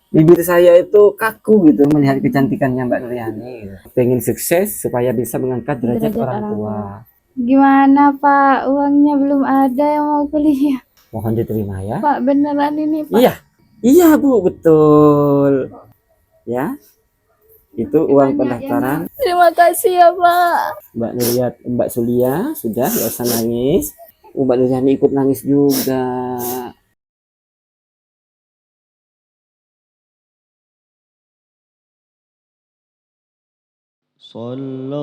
Bibir saya itu kaku gitu melihat kecantikannya Mbak Nuryani gitu. Pengen sukses supaya bisa mengangkat derajat Derajat orang orang tua. tua. Gimana Pak? Uangnya belum ada yang mau kuliah. Mohon diterima ya. Pak beneran ini Pak. Iya, iya Bu, betul. Ya, itu uang pendaftaran. Terima kasih ya Pak. Mbak Nuryat, Mbak Sulia sudah, gak usah nangis. Mbak Nuryani ikut nangis juga.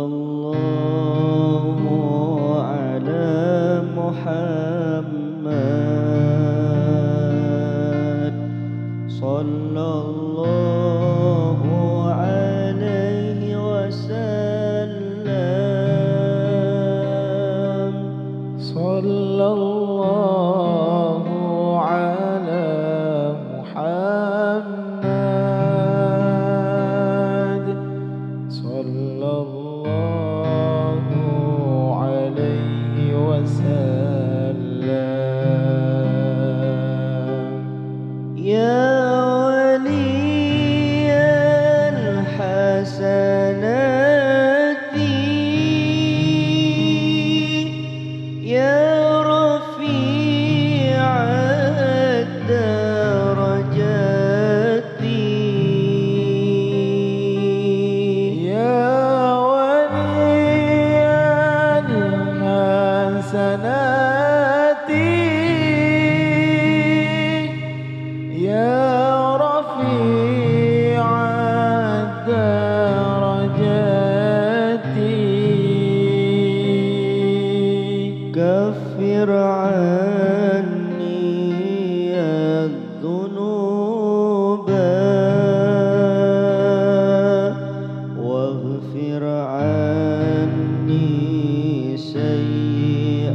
Sallallahu ala Muhammad. Sallallahu alaihi wasallam. Sallallahu ala Muhammad. Sallallahu alaihi wasallam. Ya waliyal hasanati, ya rafi'ad darajati, ya waliyal hasanati, ya rafi'ad darajati, kaffir anni adh-dhunuba waghfir anni sayyiati.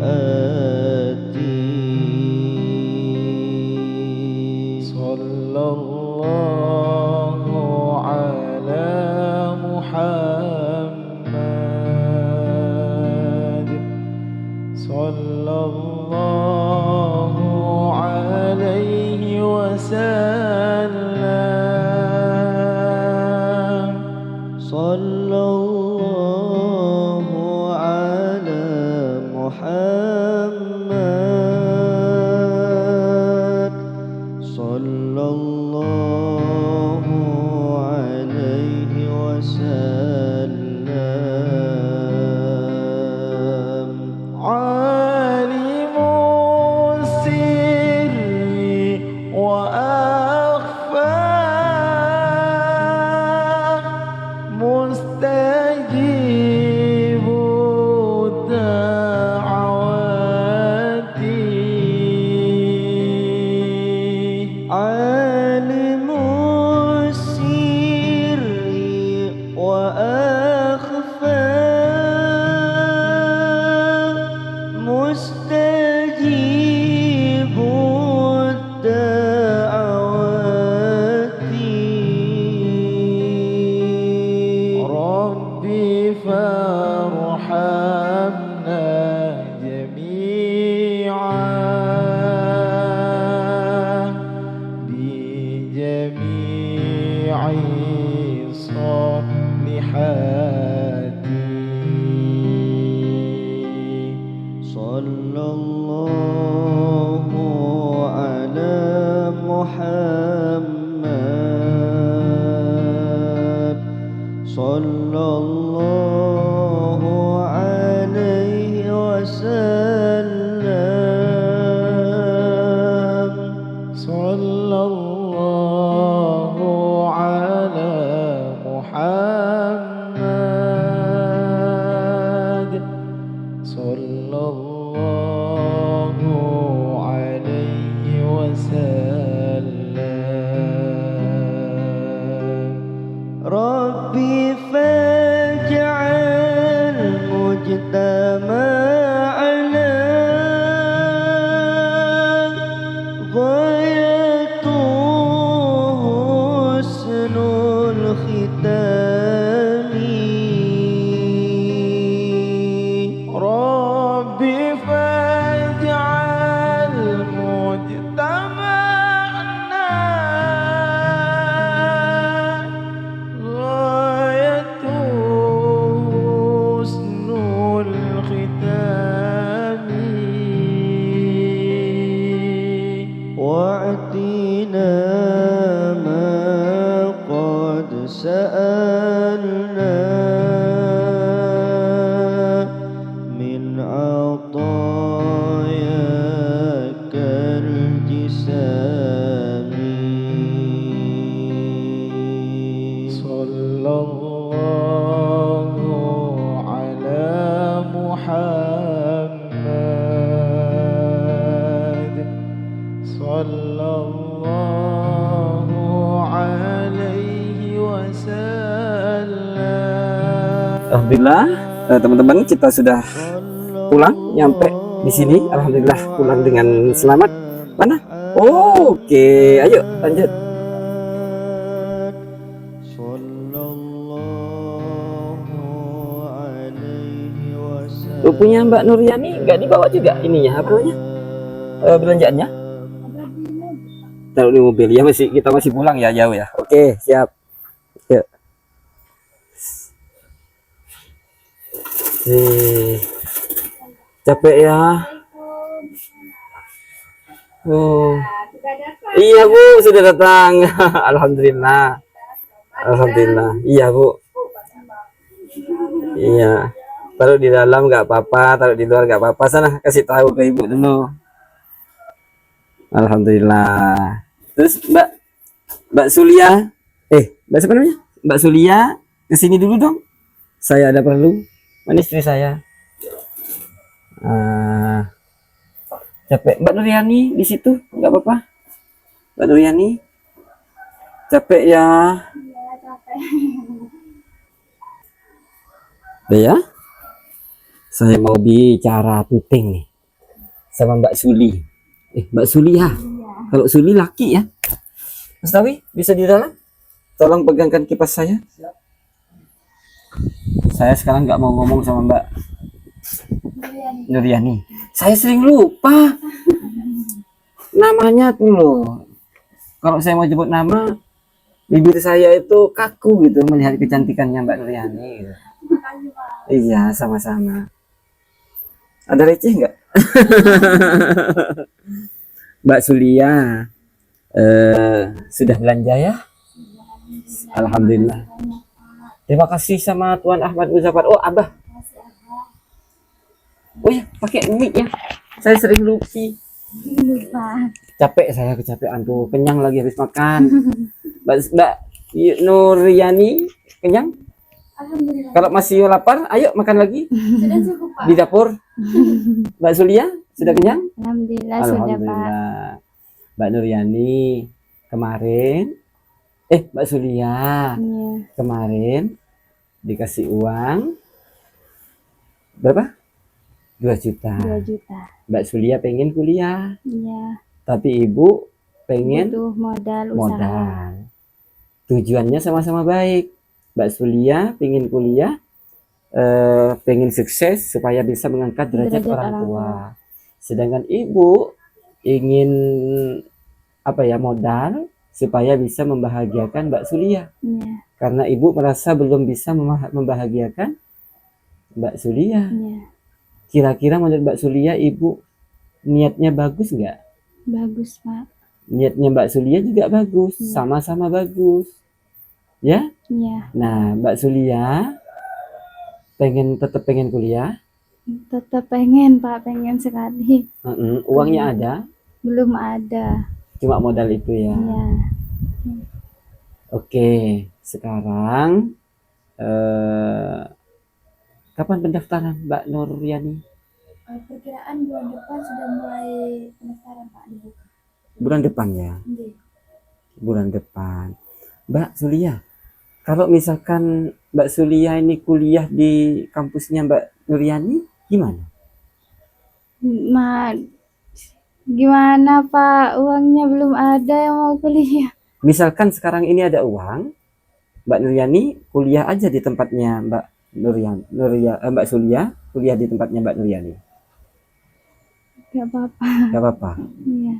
Sallallahu ala Muhammad. Sallallahu alaihi wasallam. Sallallahu ala Muhammad. Sallallahu alaihi wasallam. Alimu sirri wa akhfa, mustajibu da'awati. Alimu sirri wa akhfa, mustajibu da'awati. Rabbi farhamna jami'an bi jami'i salihati. Sallallahu ala Muhammad. Sallallahu alaihi wasallam. Sallallahu ala Muhammad. Alhamdulillah, teman-teman, kita sudah pulang, nyampe di sini. Alhamdulillah pulang dengan selamat. Mana? Oh, oke, ayo lanjut. Tuh, punya Mbak Nuryani nggak dibawa juga ininya, apa namanya, belanjaannya? Taruh di mobil ya, kita masih pulang ya, jauh ya. Oke, siap. Yuk. Capek ya. Oh. Iya Bu, sudah datang. Alhamdulillah. Alhamdulillah. Iya Bu. Iya. Taruh di dalam nggak apa-apa, taruh di luar nggak apa-apa. Sana kasih tahu ke Ibu dulu. Alhamdulillah. Terus Mbak Sulia, Mbak siapa namanya? Mbak Sulia, kesini dulu dong. Saya ada perlu. Mana istri saya? Capek. Mbak Nuryani di situ, nggak apa-apa. Mbak Nuryani, capek ya? Ya, saya mau bicara penting nih sama Mbak Suli. Mbak Suli ya. Kalau Suli laki ya. Mas Tawi, bisa di dalam? Tolong pegangkan kipas saya. Saya sekarang nggak mau ngomong sama Mbak Nuryani. Saya sering lupa namanya tuh loh. Kalau saya mau jemput nama, bibir saya itu kaku gitu melihat kecantikannya Mbak Nuryani gitu. Iya, sama-sama. Ada receh nggak? Mbak Sulia, sudah belanja ya? Alhamdulillah. Terima kasih sama Tuan Ahmad Muzaffar. Oh, Abah. Oh ya, pakai mic ya. Saya sering lupa. Capek saya, kecapean tuh. Kenyang lagi habis makan. Mbak Nuryani, kenyang? Alhamdulillah. Kalau masih lapar, ayo makan lagi. Sudah cukup, Pak. Di dapur. Mbak Sulia, sudah kenyang? Alhamdulillah, Alhamdulillah. sudah Pak. Mbak Nuryani, kemarin, Mbak Sulia, kemarin dikasih uang berapa? 2 juta. 2 juta. Mbak Sulia pengen kuliah. Iya. Tapi Ibu pengen butuh modal usaha. modal. Tujuannya sama-sama baik. Mbak Sulia pengen kuliah, pengen sukses supaya bisa mengangkat derajat orang tua. Sedangkan Ibu ingin modal supaya bisa membahagiakan Mbak Sulia. Iya. Karena Ibu merasa belum bisa membahagiakan Mbak Sulia. Iya. Kira-kira menurut Mbak Sulia, Ibu niatnya bagus nggak? Bagus, Pak. Niatnya Mbak Sulia juga bagus, sama-sama bagus. Ya? Iya. Nah, Mbak Sulia tetap pengen kuliah? Tetap pengen, Pak, pengen sekali. Uangnya ada? Belum ada. Cuma modal itu ya? Iya. Oke, sekarang kapan pendaftaran Mbak Nuryani? Perkiraan bulan depan sudah mulai pendaftaran, Pak, dibuka. Bulan depan ya? Iya. Bulan depan. Mbak Sulia, kalau misalkan Mbak Sulia ini kuliah di kampusnya Mbak Nuryani, gimana? Gimana Pak, uangnya belum ada yang mau kuliah. Misalkan sekarang ini ada uang, Mbak Nuryani kuliah aja di tempatnya Mbak Mbak Sulia kuliah di tempatnya Mbak Nuryani. Gak apa-apa. Gak apa-apa. Iya.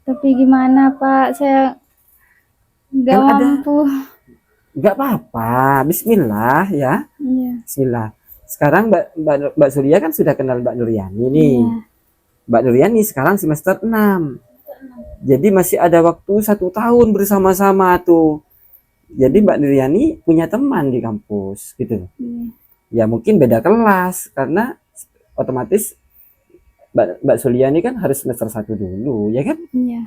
Tapi gimana Pak, saya gak Kan ada. mampu. Gak apa-apa, Bismillah ya. Iya. Bismillah. Sekarang Mbak Sulia kan sudah kenal Mbak Nuryani nih. Iya. Mbak Nuryani sekarang semester 6. Jadi masih ada waktu 1 tahun bersama-sama tuh. Jadi Mbak Nuryani punya teman di kampus gitu. Iya. Ya mungkin beda kelas karena otomatis Mbak Sulia ini kan harus semester 1 dulu, ya kan? Iya.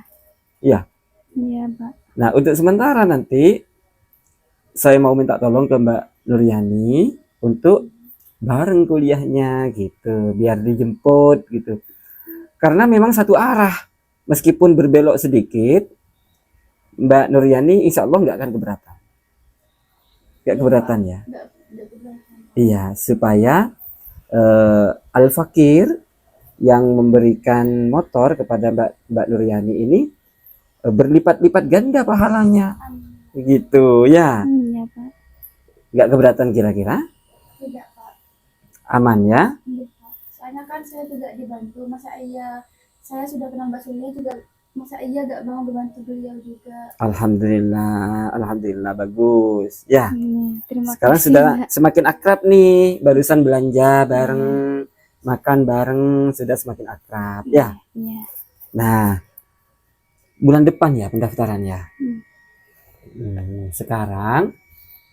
Iya. Iya, Pak. Nah, untuk sementara nanti saya mau minta tolong ke Mbak Nuryani untuk bareng kuliahnya gitu, biar dijemput gitu. Karena memang satu arah, meskipun berbelok sedikit, Mbak Nuryani insya Allah nggak akan keberatan. Nggak keberatan ya? Iya, supaya Al-Fakir yang memberikan motor kepada Mbak Nuryani ini berlipat-lipat ganda pahalanya. Gitu ya. Iya, Pak. Nggak keberatan kira-kira? Tidak, Pak. Aman ya? Iya, Pak. Soalnya kan saya juga dibantu. Masa iya saya sudah kenal Mbak Sulia juga, masa iya gak mau membantu beliau juga. Alhamdulillah, alhamdulillah bagus. Ya, Terima sekarang kasih, sudah Mbak. semakin akrab nih. Barusan belanja bareng, makan bareng, sudah semakin akrab. Ya. Iya. Nah, bulan depan ya pendaftarannya. Sekarang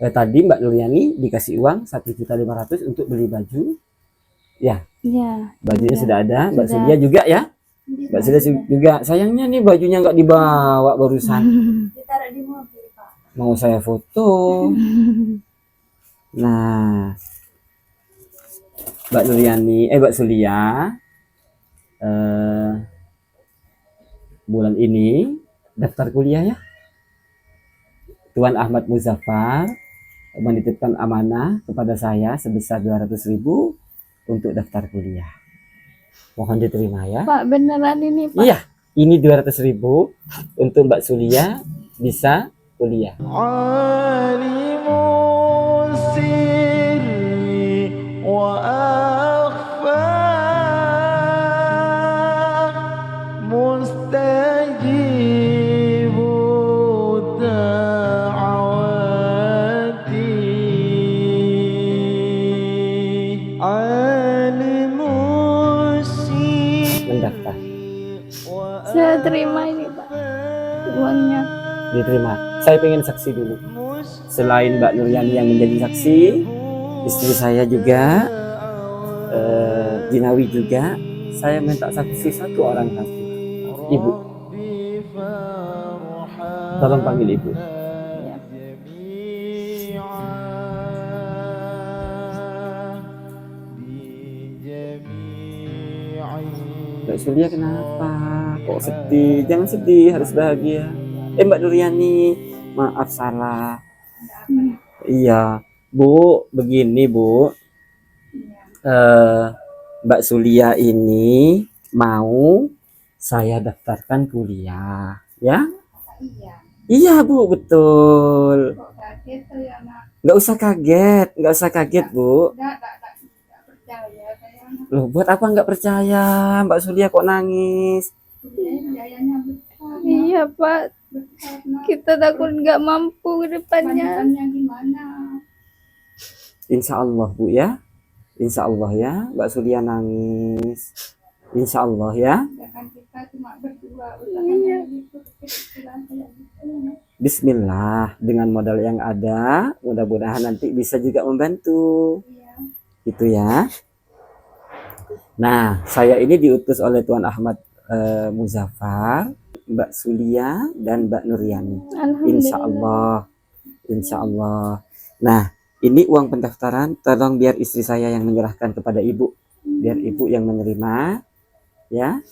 tadi Mbak Nuryani dikasih uang 1.500.000 untuk beli baju. Ya, Iya. bajunya sudah ada. Mbak Sudah. Sulia juga ya. Mbak Sulia juga. Sayangnya nih bajunya nggak dibawa barusan. Ditaruh di mobil, Pak. Mau saya foto. Nah, Mbak Nuryani, Mbak Sulia, bulan ini daftar kuliah ya. Tuan Ahmad Muzaffar menitipkan amanah kepada saya sebesar 200.000 untuk daftar kuliah. Mohon diterima ya. Pak, beneran ini, Pak? Iya, ini 200.000 untuk Mbak Sulia bisa kuliah. Alimun sirri wa akhfa mustajibu da'wati alimun Mendaftar. Saya terima ini, Pak, uangnya. Diterima. Saya pengen saksi dulu. Selain Mbak Nuryani yang menjadi saksi, istri saya juga, Jinawi juga, saya minta saksi satu orang lagi. Ibu. Tolong panggil ibu. Mbak Sulia kenapa? Kok sedih? Jangan sedih, harus bahagia. Mbak Nuryani, maaf salah. Iya, Bu, begini Bu. Mbak Sulia ini mau saya daftarkan kuliah, ya? Iya Bu, betul. Nggak usah kaget Bu. Loh, buat apa nggak percaya? Mbak Sulia kok nangis? Iya, Pak. Kita takut nggak mampu ke depannya. Insya Allah Bu ya. Insya Allah ya. Mbak Sulia nangis. Insya Allah ya. Bismillah, dengan modal yang ada, mudah-mudahan nanti bisa juga membantu. Gitu ya. Nah, saya ini diutus oleh Tuan Ahmad Muzaffar, Mbak Sulia dan Mbak Nuryani. Insya Allah. Insya Allah. Nah, ini uang pendaftaran, tolong biar istri saya yang menyerahkan kepada ibu, biar ibu yang menerima, ya.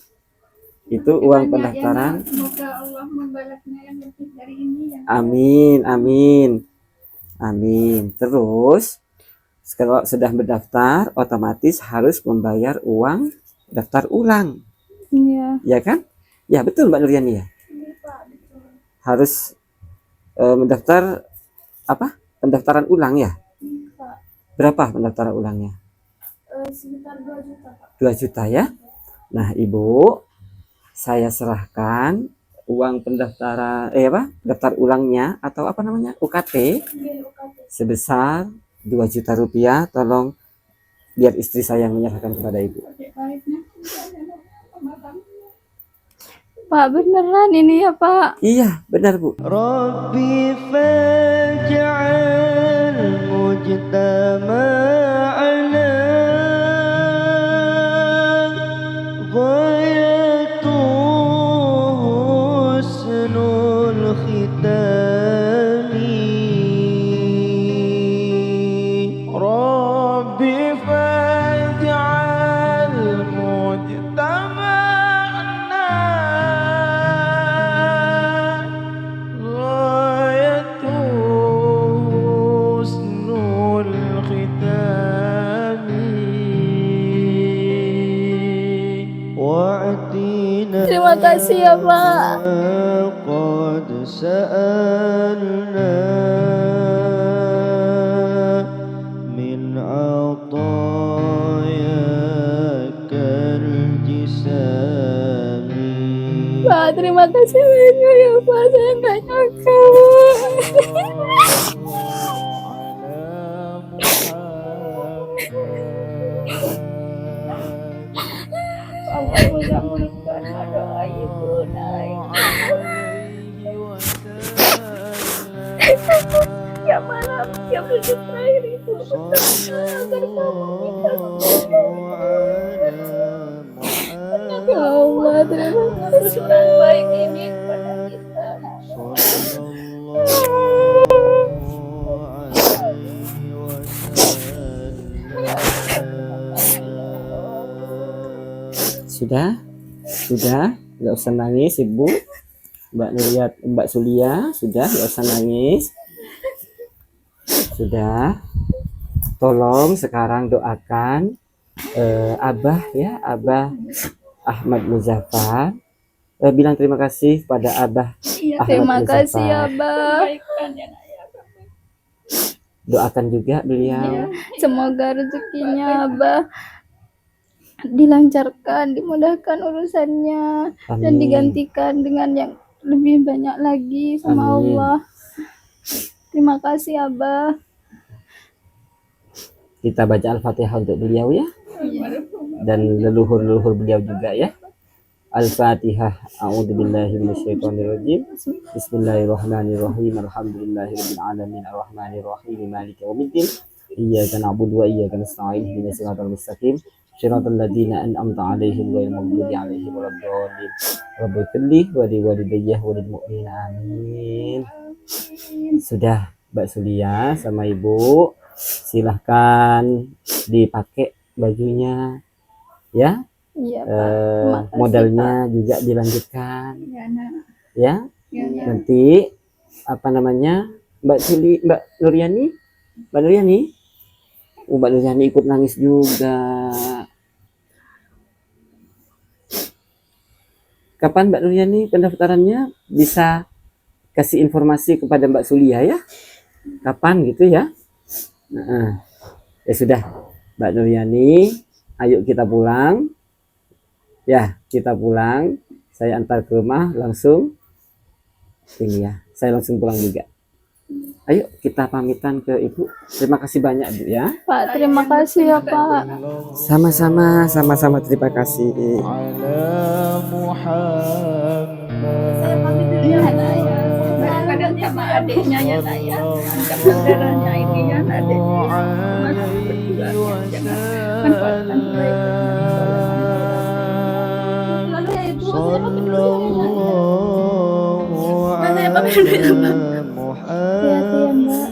Itu uang pendaftaran. Semoga Allah membalasnya yang lebih dari ini, ya. Amin, amin, amin. Terus, kalau sudah mendaftar, otomatis harus membayar uang daftar ulang, Iya. ya kan? Ya betul Mbak Nuryani ya. Harus mendaftar apa? Pendaftaran ulang ya. Berapa pendaftaran ulangnya? Sekitar 2 juta, Pak. 2 juta ya. Nah Ibu, saya serahkan uang pendaftaran daftar ulangnya atau apa namanya, UKT, sebesar 2 juta rupiah. Tolong biar istri saya menyerahkan kepada Ibu. Pak, beneran ini ya, Pak? Iya benar Bu. Rabbi faj'al mujtama'ana ghayatu husnul khitami Rabbi faj'al mujtama'ana ghayatu kasih ya Pak. قد سألنا من عطاياك الجسام Pak, terima kasih banyak ya Pak. Saya nggak nyangka Pak. Allah mengabulkan doa ibu ya malam ya berdoa terakhir ibu agar kamu bisa ya Allah, terima kasih baik ini kepada kita. Sudah, nggak usah nangis ibu. Mbak Sulia, sudah nggak usah nangis. Sudah, tolong sekarang doakan Abah ya, Abah Ahmad Muzaffar. Bilang terima kasih pada Abah Iya, Ahmad terima Muzaffar. kasih ya Abah. Doakan juga beliau. Semoga rezekinya Abah dilancarkan, dimudahkan urusannya, dan Amin. digantikan dengan yang lebih banyak lagi sama Amin. Allah. Terima kasih Abah. Kita baca Al-Fatihah untuk beliau ya, dan leluhur-leluhur beliau juga ya. Al-Fatihah. A'udzubillahi minasyaitonirrajim. Bismillahirrahmanirrahim. Alhamdulillahirabbil alamin arrahmanirrahim maliki yaumiddin. Iyyaka na'budu wa iyyaka nasta'in. Ihdinas siratal mustaqim. Shiratal ladzina an'amta 'alaihim ghairil maghdubi 'alaihim waladdallin. Rabbi firli wa li walidayya wa lil mu'minin. Amin. Sudah Mbak Sulia sama Ibu, silahkan dipakai bajunya ya. Iya Pak. Terima kasih, Modalnya juga dilanjutkan Pak. Ya, Nak. ya. Ya, Nak. Nanti apa namanya Mbak Nuryani Mbak Nuryani ikut nangis juga. Kapan Mbak Nuryani pendaftarannya? Bisa kasih informasi kepada Mbak Sulia ya, kapan gitu ya. Ya sudah Mbak Nuryani, ayo kita pulang ya, kita pulang. Saya antar ke rumah langsung ini ya, saya langsung pulang juga. Ayo kita pamitan ke Ibu. Terima kasih banyak Bu ya. Pak, terima kasih ya Pak. Sama-sama terima kasih. Saya pamit dulu ya Nak ya. Kadang sama adiknya ya Nak ya. Macam saudaranya ini ya adiknya. Masuk berdua ya. Jangan manfaatkan kebaikan. Lalu ya Ibu, saya pamit dulu ya Nak ya. Saya pamit dulu ya Pak. Hati-hati ya Mbak.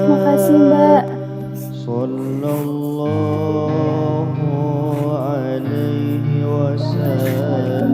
Makasih Mbak. Sallallahu alaihi wasallam.